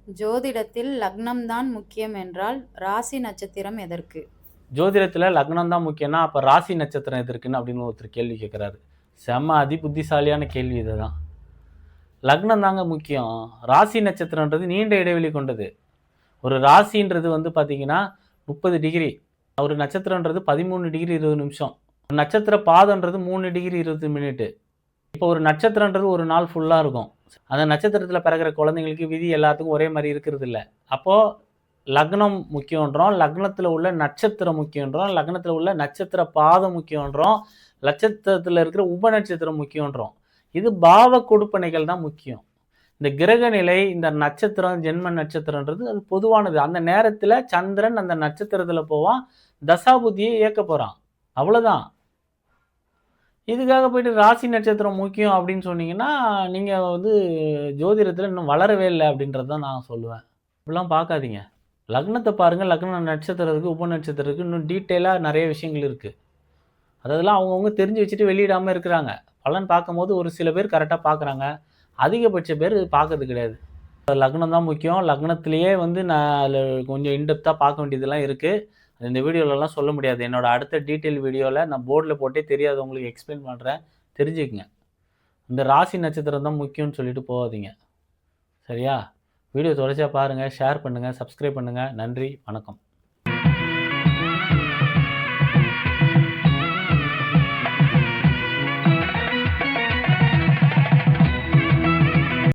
ஜோதிடத்தில் லக்னம் தான் முக்கியம் என்றால் ராசி நட்சத்திரம் எதற்கு? ஜோதிடத்தில் லக்னம் தான் முக்கியம்னா அப்போ ராசி நட்சத்திரம் எதற்குன்னு அப்படின்னு ஒருத்தர் கேள்வி கேட்குறாரு. செம்ம அதி புத்திசாலியான கேள்வி இதுதான். லக்னம் தாங்க முக்கியம். ராசி நட்சத்திரன்றது நீண்ட இடைவெளி கொண்டது. ஒரு ராசின்றது வந்து பார்த்தீங்கன்னா 30 டிகிரி, ஒரு நட்சத்திரன்றது 13 டிகிரி 20 நிமிஷம், ஒரு நட்சத்திர பாதன்றது 3 டிகிரி 20 மினிட்டு. இப்போ ஒரு நட்சத்திரன்றது ஒரு நாள் ஃபுல்லாக இருக்கும். அந்த நட்சத்திரத்தில் பிறகுற குழந்தைங்களுக்கு விதி எல்லாத்துக்கும் ஒரே மாதிரி இருக்கிறது இல்லை. அப்போது லக்னம் முக்கியன்றோம், லக்னத்தில் உள்ள நட்சத்திரம் முக்கியன்றோம், லக்னத்தில் உள்ள நட்சத்திர பாதம் முக்கியன்றோம், நட்சத்திரத்தில் இருக்கிற உப நட்சத்திரம் முக்கியன்றோம். இது பாவ கொடுப்பனைகள் தான் முக்கியம். இந்த கிரக நிலை, இந்த நட்சத்திரம், ஜென்ம நட்சத்திரன்றது அது பொதுவானது. அந்த நேரத்தில் சந்திரன் அந்த நட்சத்திரத்தில் போவான், தசாபுத்தியை இயக்க போகிறான், அவ்வளோதான். இதுக்காக போயிட்டு ராசி நட்சத்திரம் முக்கியம் அப்படின்னு சொன்னீங்கன்னா நீங்கள் வந்து ஜோதிடத்தில் இன்னும் வளரவே இல்லை அப்படின்றது தான் நான் சொல்லுவேன். இப்படிலாம் பார்க்காதீங்க. லக்னத்தை பாருங்கள், லக்ன நட்சத்திரத்துக்கு உப நட்சத்திரத்துக்கு இன்னும் டீட்டெயிலாக நிறைய விஷயங்கள் இருக்குது. அதெல்லாம் அவங்கவுங்க தெரிஞ்சு வச்சுட்டு வெளியிடாமல் இருக்கிறாங்க. பலன் பார்க்கும்போது ஒரு சில பேர் கரெக்டாக பார்க்குறாங்க, அதிகபட்ச பேர் பார்க்கறது கிடையாது. லக்னம் தான் முக்கியம். லக்னத்திலேயே வந்து நான் அதில் கொஞ்சம் இன்டெப்த்தாக பார்க்க வேண்டியதெல்லாம் இருக்குது. இந்த வீடியோலலாம் சொல்ல முடியாது. என்னோட அடுத்த டீட்டெயில் வீடியோவில் நான் போர்டில் போட்டே தெரியாதவங்களுக்கு எக்ஸ்பிளைன் பண்ணுறேன், தெரிஞ்சுக்குங்க. இந்த ராசி நட்சத்திரம் தான் முக்கியம்னு சொல்லிட்டு போகாதீங்க, சரியா? வீடியோ தொடர்ச்சியாக பாருங்கள், ஷேர் பண்ணுங்கள், சப்ஸ்கிரைப் பண்ணுங்கள். நன்றி, வணக்கம்.